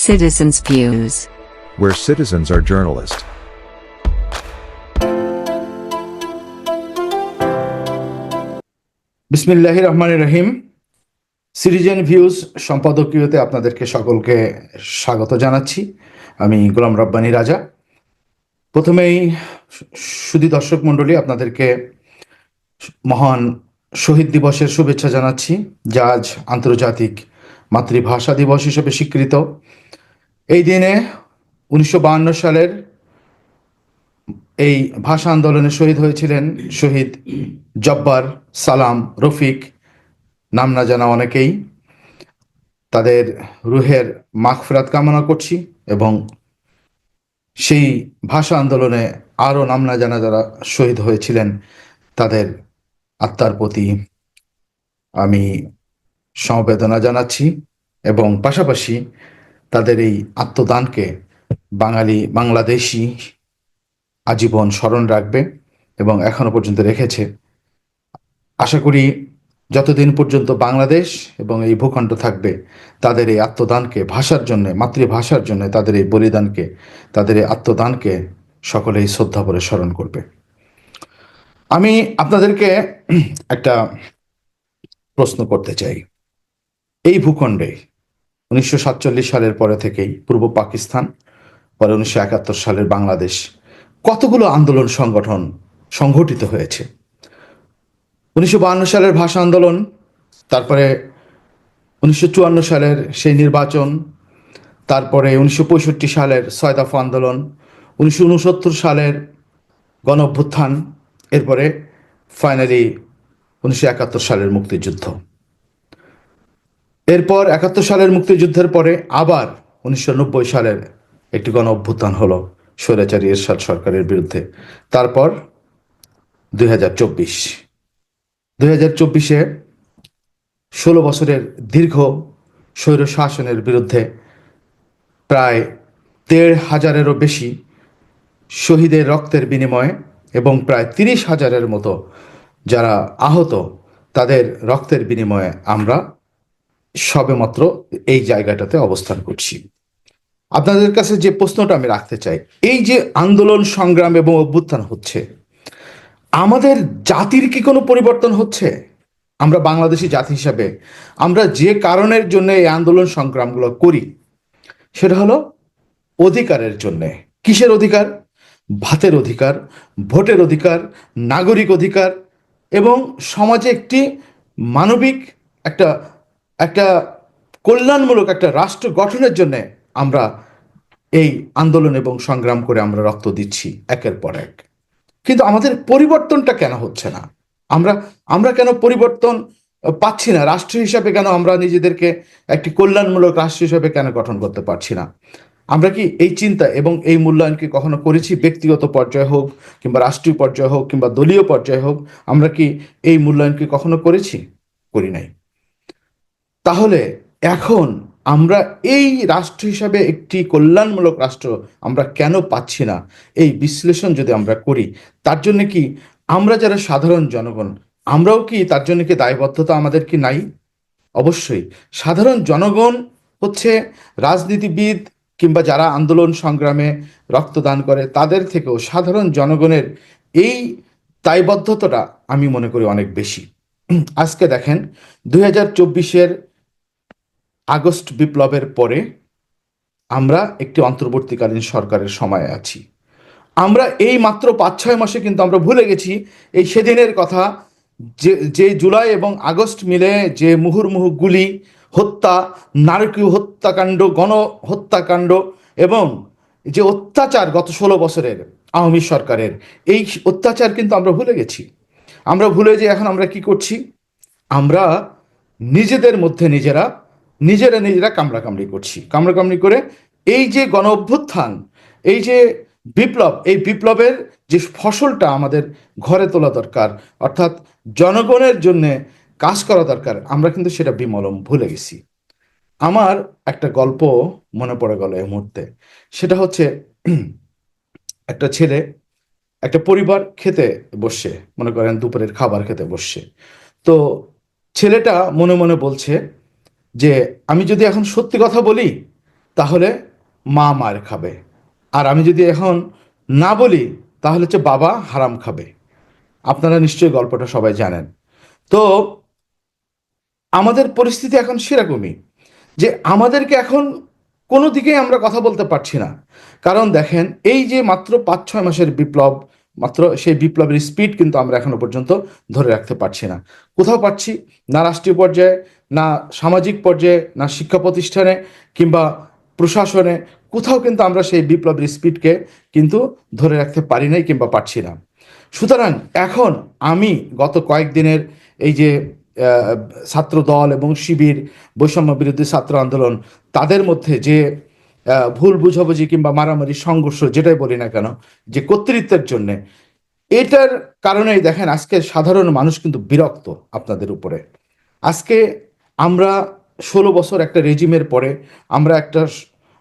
Citizens' Views, where citizens are journalists. বিসমিল্লাহির রহমানির রহিম। Citizen views সম্পাদকীয়তে আপনাদেরকে সকলকে স্বাগত জানাচ্ছি। আমি গোলাম রব্বানী রাজা। প্রথমেই সুধী দর্শক মণ্ডলী, আপনাদেরকে মহান শহীদ দিবসের শুভেচ্ছা জানাচ্ছি, যা আজ আন্তর্জাতিক মাতৃভাষা দিবস হিসেবে স্বীকৃত। এই দিনে 1952 সালের এই ভাষা আন্দোলনে শহীদ হয়েছিলেন শহীদ জব্বার, সালাম, রফিক, নাম না জানা অনেকেই। তাদের রুহের মাগফিরাত কামনা করছি এবং সেই ভাষা আন্দোলনে আরও নাম না জানা যারা শহীদ হয়েছিলেন তাদের আত্মার প্রতি আমি সমবেদনা জানাচ্ছি এবং পাশাপাশি তাদের এই আত্মদানকে বাংলাদেশি আজীবন স্মরণ রাখবে এবং এখনো পর্যন্ত রেখেছে। আশা করি যতদিন পর্যন্ত বাংলাদেশ এবং এই ভূখণ্ড থাকবে, তাদের এই আত্মদানকে, ভাষার জন্য, মাতৃভাষার জন্য তাদের এই বলিদানকে, তাদের এই আত্মদানকে সকলেই শ্রদ্ধা করে স্মরণ করবে। আমি আপনাদেরকে একটা প্রশ্ন করতে চাই। এই ভূখণ্ডে 1947 সালের পরে থেকেই পূর্ব পাকিস্তান, পরে 1971 সালের বাংলাদেশ, কতগুলো আন্দোলন সংগঠিত হয়েছে। 1952 সালের ভাষা আন্দোলন, তারপরে 1954 সালের সেই নির্বাচন, তারপরে 1965 সালের 6 দফা আন্দোলন, 1969 সালের গণ অভ্যুত্থান, এরপরে ফাইনালি 1971 সালের মুক্তিযুদ্ধ। এরপর 71 সালের মুক্তিযুদ্ধের পরে আবার 1990 সালের একটি গণ অভ্যুত্থান হলো স্বৈরাচারী এরশাদ সরকারের বিরুদ্ধে। তারপর 2024-এ 16 বছরের দীর্ঘ স্বৈর শাসনের বিরুদ্ধে প্রায় 1,500-এরও বেশি শহীদের রক্তের বিনিময়ে এবং প্রায় 30,000-এর মতো যারা আহত, তাদের রক্তের বিনিময়ে আমরা সবেমাত্র এই জায়গাটাতে অবস্থান করছি। আপনাদের কাছে যে প্রশ্নটা আমি রাখতে চাই, এই যে আন্দোলন, সংগ্রাম এবং অভ্যুত্থান হচ্ছে, আমাদের জাতির কি কোনো পরিবর্তন হচ্ছে? আমরা বাংলাদেশি জাতি হিসাবে আমরা যে কারণের জন্য এই আন্দোলন সংগ্রামগুলো করি, সেটা হলো অধিকারের জন্যে। কিসের অধিকার? ভাতের অধিকার, ভোটের অধিকার, নাগরিক অধিকার এবং সমাজে একটি মানবিক একটা একটা কল্যাণমূলক একটা রাষ্ট্র গঠনের জন্য আমরা এই আন্দোলন এবং সংগ্রাম করে আমরা রক্ত দিচ্ছি একের পর এক। কিন্তু আমাদের পরিবর্তনটা কেন হচ্ছে না? আমরা কেন পরিবর্তন পাচ্ছি না? রাষ্ট্র হিসাবে কেন আমরা নিজেদেরকে একটি কল্যাণমূলক রাষ্ট্র হিসাবে কেন গঠন করতে পারছি না? আমরা কি এই চিন্তা এবং এই মূল্যায়ন কি কখনো করেছি? ব্যক্তিগত পর্যায়ে হোক কিংবা রাষ্ট্রীয় পর্যায়ে হোক কিংবা দলীয় পর্যায়ে হোক, আমরা কি এই মূল্যায়ন কি কখনো করেছি? করি নাই। তাহলে এখন আমরা এই রাষ্ট্র হিসাবে একটি কল্যাণমূলক রাষ্ট্র আমরা কেন পাচ্ছি না, এই বিশ্লেষণ যদি আমরা করি, তার জন্য কি আমরা যারা সাধারণ জনগণ, আমরাও কি তার জন্য কি দায়বদ্ধতা আমাদের কি নাই? অবশ্যই। সাধারণ জনগণ হচ্ছে রাজনীতিবিদ কিংবা যারা আন্দোলন সংগ্রামে রক্তদান করে তাদের থেকেও সাধারণ জনগণের এই দায়বদ্ধতাটা আমি মনে করি অনেক বেশি। আজকে দেখেন, 2024-এর আগস্ট বিপ্লবের পরে আমরা একটি অন্তর্বর্তীকালীন সরকারের সময়ে আছি। আমরা এই মাত্র 5-6 মাসে কিন্তু আমরা ভুলে গেছি এই সেদিনের কথা, যে জুলাই এবং আগস্ট মিলে যে মুহুর্মুহু গুলি, হত্যা, নারকীয় হত্যাকাণ্ড, গণহত্যাকাণ্ড এবং যে অত্যাচার গত 16 বছরের আওয়ামী সরকারের, এই অত্যাচার কিন্তু আমরা ভুলে গেছি। আমরা ভুলে যে এখন আমরা কি করছি? আমরা নিজেদের মধ্যে নিজেরা কামড়াকামড়ি করছি। কামড়াকামড়ি করে এই যে গণ অভ্যুত্থান, এই যে বিপ্লব, এই বিপ্লবের যে ফসলটা আমাদের ঘরে তোলা দরকার, অর্থাৎ জনগণের জন্য কাজ করা দরকার, আমরা কিন্তু সেটা বিমলম ভুলে গেছি। আমার একটা গল্প মনে পড়ে গেল এই মুহূর্তে। সেটা হচ্ছে, একটা ছেলে, একটা পরিবার খেতে বসছে, মনে করেন দুপুরের খাবার খেতে বসছে। তো ছেলেটা মনে মনে বলছে যে আমি যদি এখন সত্যি কথা বলি তাহলে মা মার খাবে। আর আমি যদি এখন না বলি তাহলে হচ্ছে বাবা হারাম খাবে। আপনারা নিশ্চয়ই গল্পটা সবাই জানেন। তো আমাদের পরিস্থিতি এখন সেরকমই, যে আমাদেরকে এখন কোনো দিকেই আমরা কথা বলতে পারছি না। কারণ দেখেন, এই যে মাত্র 5-6 মাসের বিপ্লব, মাত্র সেই বিপ্লবের স্পিড কিন্তু আমরা এখনো পর্যন্ত ধরে রাখতে পারছি না। কোথাও পারছি না, রাষ্ট্রীয় পর্যায়ে, না সামাজিক পর্যায়ে, না শিক্ষা প্রতিষ্ঠানে, কিংবা প্রশাসনে। কোথাও কিন্তু আমরা সেই বিপ্লবের স্পিডকে কিন্তু ধরে রাখতে পারি নাই কিংবা পারছি না। সুতরাং এখন আমি গত কয়েকদিনের এই যে আহ, ছাত্র দল এবং শিবির, বৈষম্য বিরোধী ছাত্র আন্দোলন, তাদের মধ্যে যে ভুল বুঝাবুঝি কিংবা মারামারি সংঘর্ষ যেটাই বলি না কেন, যে কর্তৃত্বের জন্যে, এটার কারণেই দেখেন আজকে সাধারণ মানুষ কিন্তু বিরক্ত আপনাদের উপরে। আজকে আমরা 16 বছর একটা রেজিমের পরে আমরা একটা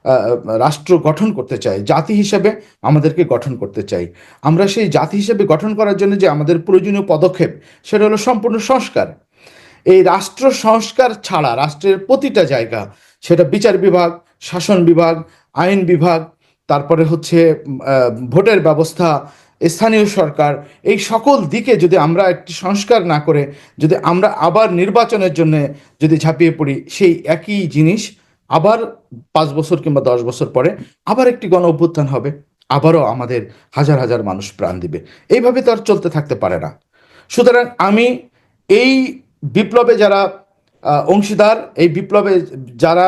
আহ, রাষ্ট্র গঠন করতে চাই, জাতি হিসেবে আমাদেরকে গঠন করতে চাই। আমরা সেই জাতি হিসেবে গঠন করার জন্য যে আমাদের প্রয়োজনীয় পদক্ষেপ, সেটা হলো সম্পূর্ণ সংস্কার। এই রাষ্ট্র সংস্কার ছাড়া রাষ্ট্রের প্রতিটা জায়গা, সেটা বিচার বিভাগ, শাসন বিভাগ, আইন বিভাগ, তারপরে হচ্ছে ভোটের ব্যবস্থা, স্থানীয় সরকার, এই সকল দিকে যদি আমরা একটি সংস্কার না করে যদি আমরা আবার নির্বাচনের জন্য যদি ঝাঁপিয়ে পড়ি, সেই একই জিনিস আবার 5 বছর কিংবা 10 বছর পরে আবার একটি গণ অভ্যুত্থান হবে, আবারও আমাদের হাজার হাজার মানুষ প্রাণ দিবে। এইভাবে তো আর চলতে থাকতে পারে না। সুতরাং আমি এই বিপ্লবে যারা অংশীদার, এই বিপ্লবে যারা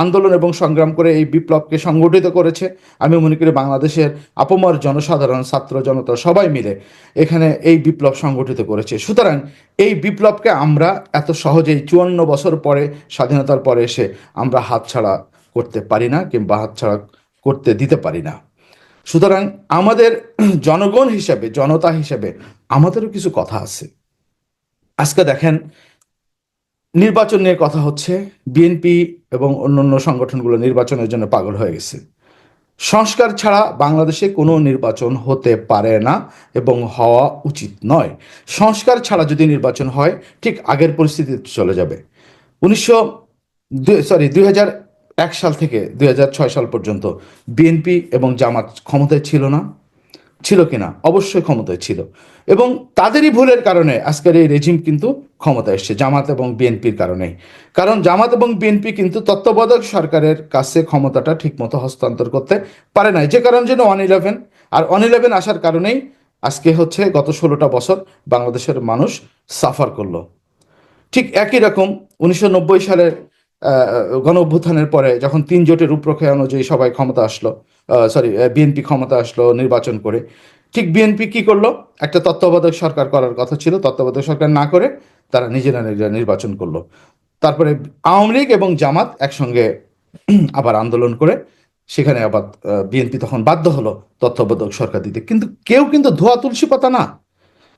আন্দোলন এবং সংগ্রাম করে এই বিপ্লবকে সংগঠিত করেছে, আমি মনে করি বাংলাদেশের আপামর জনসাধারণ, ছাত্র জনতা সবাই মিলে এখানে এই বিপ্লব সংগঠিত করেছে। সুতরাং এই বিপ্লবকে আমরা এত সহজেই 54 বছর পরে, স্বাধীনতার পরে এসে আমরা হাতছাড়া করতে পারি না কিংবা হাতছাড়া করতে দিতে পারি না। সুতরাং আমাদের জনগণ হিসেবে, জনতা হিসেবে আমাদেরও কিছু কথা আছে। আজকে দেখেন, নির্বাচন নিয়ে কথা হচ্ছে, বিএনপি এবং অন্যান্য সংগঠনগুলো নির্বাচনের জন্য পাগল হয়ে গেছে। সংস্কার ছাড়া বাংলাদেশে কোনো নির্বাচন হতে পারে না এবং হওয়া উচিত নয়। সংস্কার ছাড়া যদি নির্বাচন হয়, ঠিক আগের পরিস্থিতিতে চলে যাবে। 2001 সাল থেকে 2006 সাল পর্যন্ত বিএনপি এবং জামাত ক্ষমতায় ছিল না? ছিল কিনা? অবশ্যই ক্ষমতায় ছিল। এবং তাদেরই ভুলের কারণে আজকের এই রেজিম কিন্তু ক্ষমতায় এসছে, জামাত এবং বিএনপির কারণেই। কারণ জামাত এবং বিএনপি কিন্তু তত্ত্বাবধায়ক সরকারের কাছে ক্ষমতাটা ঠিকমতো হস্তান্তর করতে পারে নাই, যে কারণ জন্য 111। আর 111 আসার কারণেই আজকে হচ্ছে গত 16টা বছর বাংলাদেশের মানুষ সাফার করলো। ঠিক একই রকম 1990 সালের গণ অভ্যুত্থানের পরে যখন 3 জোটের রূপরেখা অনুযায়ী সবাই ক্ষমতা আসলো, বিএনপি ক্ষমতা আসলো নির্বাচন করে, ঠিক বিএনপি কি করলো? একটা তত্ত্বাবধায়ক সরকার করার কথা ছিল, তত্ত্বাবধায়ক সরকার না করে তারা নিজেরা নিজেরা নির্বাচন করলো। তারপরে আওয়ামী লীগ এবং জামাত একসঙ্গে আবার আন্দোলন করে সেখানে আবার বিএনপি তখন বাধ্য হলো তত্ত্বাবধায়ক সরকার দিতে। কিন্তু কেউ কিন্তু ধোয়া তুলসী পাতা না।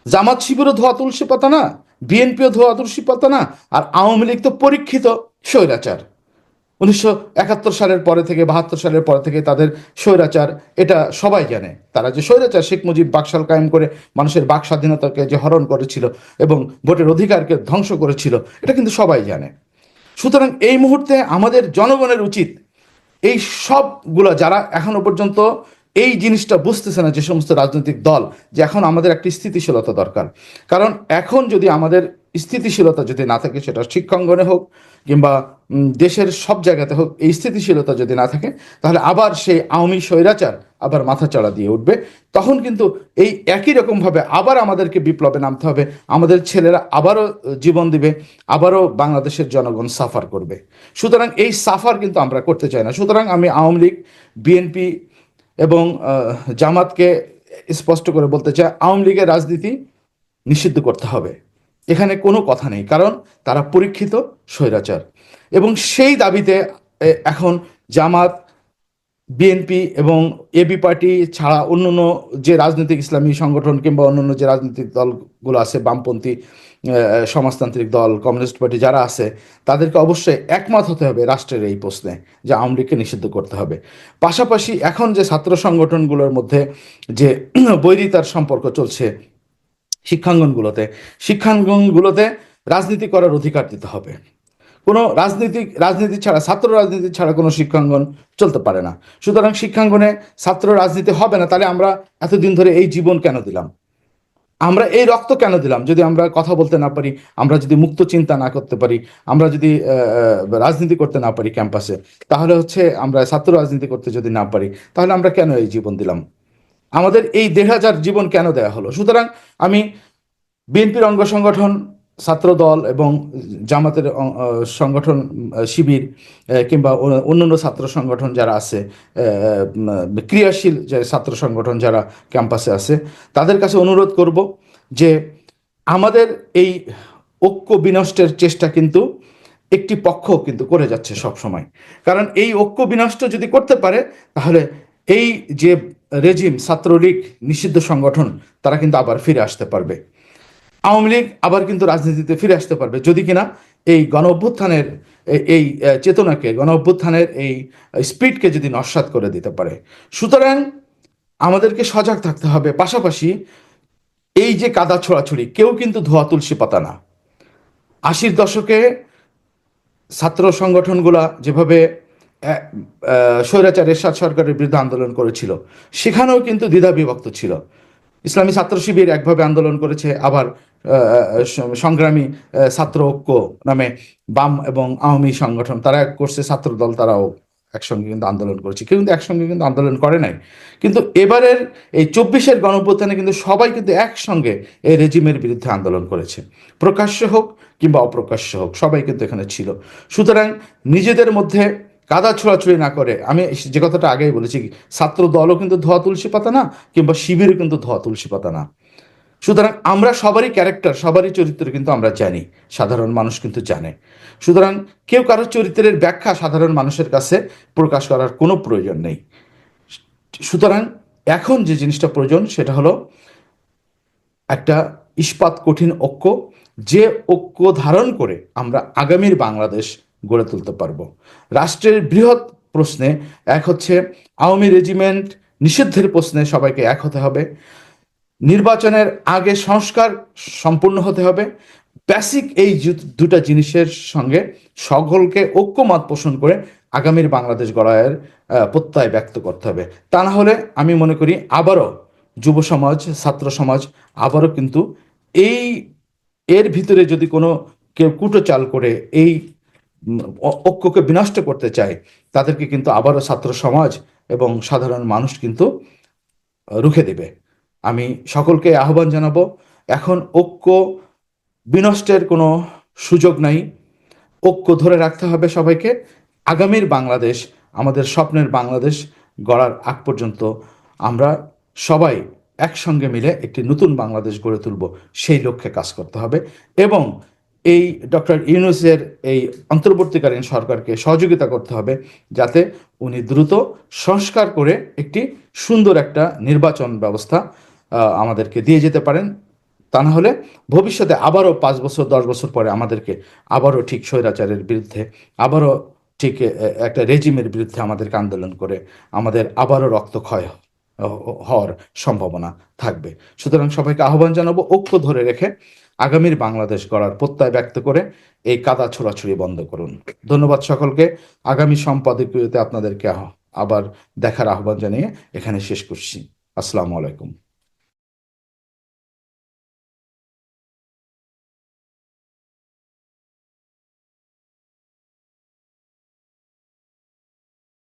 জামাত শিবিরও ধোয়া তুলসী পাতা না, বিএনপিও ধোয়া তুলসী পাতা না, আর আওয়ামী লীগ তো পরীক্ষিত স্বৈরাচার। 1971 সালের পরে থেকে, 72 সালের পরে থেকে তাদের স্বৈরাচার, এটা সবাই জানে। তারা যে স্বৈরাচার, শেখ মুজিব বাকশাল কায়েম করে মানুষের বাক স্বাধীনতাকে যে হরণ করেছিল এবং ভোটের অধিকারকে ধ্বংস করেছিল, এটা কিন্তু সবাই জানে। সুতরাং এই মুহূর্তে আমাদের জনগণের উচিত, এই সবগুলো যারা এখনো পর্যন্ত এই জিনিসটা বুঝতেছে না, যে সমস্ত রাজনৈতিক দল, যে এখন আমাদের একটি স্থিতিশীলতা দরকার। কারণ এখন যদি আমাদের স্থিতিশীলতা যদি না থাকে, সেটা শিক্ষাঙ্গনে হোক কিংবা দেশের সব জায়গাতে হোক, এই স্থিতিশীলতা যদি না থাকে, তাহলে আবার সেই আওয়ামী স্বৈরাচার আবার মাথাচাড়া দিয়ে উঠবে। তখন কিন্তু এই একই রকমভাবে আবার আমাদেরকে বিপ্লবে নামতে হবে, আমাদের ছেলেরা আবারও জীবন দিবে, আবারও বাংলাদেশের জনগণ সাফার করবে। সুতরাং এই সাফার কিন্তু আমরা করতে চাই না। সুতরাং আমি আওয়ামী লীগ, বিএনপি এবং জামাতকে স্পষ্ট করে বলতে চাই, আওয়ামী লীগের রাজনীতি নিষিদ্ধ করতে হবে, এখানে কোনো কথা নেই। কারণ তারা পরীক্ষিত স্বৈরাচার। এবং সেই দাবিতে এখন জামাত, বিএনপি এবং এবি পার্টি ছাড়া অন্যান্য যে রাজনৈতিক ইসলামী সংগঠন কিংবা অন্যান্য যে রাজনৈতিক দলগুলো আছে, বামপন্থী, সমাজতান্ত্রিক দল, কমিউনিস্ট পার্টি যারা আছে, তাদেরকে অবশ্যই একমত হতে হবে রাষ্ট্রের এই প্রশ্নে, যে আওয়ামী লীগকে নিষিদ্ধ করতে হবে। পাশাপাশি এখন যে ছাত্র সংগঠনগুলোর মধ্যে যে বৈরিতার সম্পর্ক চলছে শিক্ষাঙ্গনগুলোতে, শিক্ষাঙ্গনগুলোতে রাজনীতি করার অধিকার দিতে হবে। কোনো রাজনীতি ছাড়া, ছাত্র রাজনীতি ছাড়া কোনো শিক্ষাঙ্গন চলতে পারে না। সুতরাং শিক্ষাঙ্গনে ছাত্র রাজনীতি হবে না, তাহলে আমরা এতদিন ধরে এই জীবন কেন দিলাম, আমরা এই রক্ত কেন দিলাম? যদি আমরা কথা বলতে না পারি, আমরা যদি মুক্ত চিন্তা না করতে পারি, আমরা যদি রাজনীতি করতে না পারি ক্যাম্পাসে, তাহলে হচ্ছে আমরা ছাত্র রাজনীতি করতে যদি না পারি, তাহলে আমরা কেন এই জীবন দিলাম? আমাদের এই ১,৫০০ জীবন কেন দেয়া হলো? সুতরাং আমি বিএনপির অঙ্গ সংগঠন, ছাত্র দল এবং জামাতের সংগঠন, শিবির, কিংবা অন্যান্য ছাত্র সংগঠন যারা আছে, ক্রিয়াশীল যে ছাত্র সংগঠন যারা ক্যাম্পাসে আছে, তাদের কাছে অনুরোধ করব যে আমাদের এই ঐক্য বিনষ্টের চেষ্টা কিন্তু একটি পক্ষ কিন্তু করে যাচ্ছে সব সময়। কারণ এই ঐক্য বিনষ্ট যদি করতে পারে, তাহলে এই যে রেজিম, ছাত্রলীগ নিষিদ্ধ সংগঠন, তারা কিন্তু আবার ফিরে আসতে পারবে। আওয়ামী লীগ আবার কিন্তু রাজনীতিতে ফিরে আসতে পারবে, যদি কিনা এই গণ অভ্যুত্থানের এই চেতনাকে, গণ অভ্যুত্থানের এই স্পিডকে যদি নস্যাৎ করে দিতে পারে। সুতরাং আমাদেরকে সজাগ থাকতে হবে। পাশাপাশি এই যে কাদা ছোড়াছুড়ি, কেউ কিন্তু ধোয়া তুলসী পাতা না। ৮০ দশকে ছাত্র সংগঠনগুলা যেভাবে স্বৈরাচার এরশাদ সরকারের বিরুদ্ধে আন্দোলন করেছিল, সেখানেও কিন্তু দ্বিধা বিভক্ত ছিল। ইসলামী ছাত্র শিবির একভাবে আন্দোলন করেছে, আবার সংগ্রামী ছাত্র ঐক্য নামে বাম এবং আওয়ামী সংগঠন তারা এক করছে, ছাত্র দল তারাও একসঙ্গে কিন্তু আন্দোলন করেছে। কেউ কিন্তু একসঙ্গে কিন্তু আন্দোলন করে নাই। কিন্তু এবারের এই ২৪-এর গণঅভ্যুত্থানে কিন্তু সবাই কিন্তু একসঙ্গে এই রেজিমের বিরুদ্ধে আন্দোলন করেছে, প্রকাশ্য হোক কিংবা অপ্রকাশ্য হোক, সবাই কিন্তু এখানে ছিল। সুতরাং নিজেদের মধ্যে কাদা ছোড়াছুড়ি না করে, আমি যে কথাটা আগেই বলেছি, ছাত্র দলও কিন্তু ধোয়া তুলসী পাতা না, কিংবা শিবিরও কিন্তু ধোয়া তুলসী পাতা না। সুতরাং আমরা সবারই ক্যারেক্টার, সবারই চরিত্র কিন্তু আমরা জানি, সাধারণ মানুষ কিন্তু জানে। সুতরাং কেউ কারোর চরিত্রের ব্যাখ্যা সাধারণ মানুষের কাছে প্রকাশ করার কোনো প্রয়োজন নেই। সুতরাং এখন যে জিনিসটা প্রয়োজন সেটা হলো একটা ইস্পাত কঠিন ঐক্য, যে ঐক্য ধারণ করে আমরা আগামীর বাংলাদেশ গড়ে তুলতে পারবো। রাষ্ট্রের বৃহৎ প্রশ্নে এক হচ্ছে, আওয়ামী রেজিমেন্ট নিষিদ্ধের প্রশ্নে সবাইকে এক হতে হবে। নির্বাচনের আগে সংস্কার সম্পূর্ণ হতে হবে। বেসিক এই দুটা জিনিসের সঙ্গে সকলকে ঐক্যমত পোষণ করে আগামীর বাংলাদেশ গড়ার প্রত্যয় ব্যক্ত করতে হবে। তা না হলে আমি মনে করি আবারও যুব সমাজ, ছাত্র সমাজ আবারও কিন্তু এই এর ভিতরে যদি কোনো কেউ কুটোচাল করে এই ঐক্যকে বিনষ্ট করতে চায়, তাদেরকে কিন্তু আবারও ছাত্র সমাজ এবং সাধারণ মানুষ কিন্তু রুখে দেবে। আমি সকলকে আহ্বান জানাবো, এখন ঐক্য বিনষ্টের কোনো সুযোগ নাই। ঐক্য ধরে রাখতে হবে সবাইকে। আগামীর বাংলাদেশ, আমাদের স্বপ্নের বাংলাদেশ গড়ার আগ পর্যন্ত আমরা সবাই একসঙ্গে মিলে একটি নতুন বাংলাদেশ গড়ে তুলব, সেই লক্ষ্যে কাজ করতে হবে। এবং এই ডক্টর ইউনূসের এই অন্তর্বর্তীকালীন সরকারকে সহযোগিতা করতে হবে, যাতে উনি দ্রুত সংস্কার করে একটি সুন্দর একটা নির্বাচন ব্যবস্থা আমাদেরকে দিয়ে যেতে পারেন। তা না হলে ভবিষ্যতে আবারও ৫ বছর ১০ বছর পরে আমাদেরকে আবারও ঠিক স্বৈরাচারের বিরুদ্ধে, আবারও ঠিক একটা রেজিমের বিরুদ্ধে আমাদেরকে আন্দোলন করে আমাদের আবারও রক্তক্ষয় হওয়ার সম্ভাবনা থাকবে। সুতরাং সবাইকে আহ্বান জানাবো, ঐক্য ধরে রেখে আগামীর বাংলাদেশ গড়ার প্রত্যয় ব্যক্ত করে এই কাদা ছোড়াছুড়ি বন্ধ করুন। ধন্যবাদ সকলকে। আগামী সম্পাদকীয়তে আপনাদেরকে আবার দেখার আহ্বান জানিয়ে এখানে শেষ করছি। আসসালামু আলাইকুম।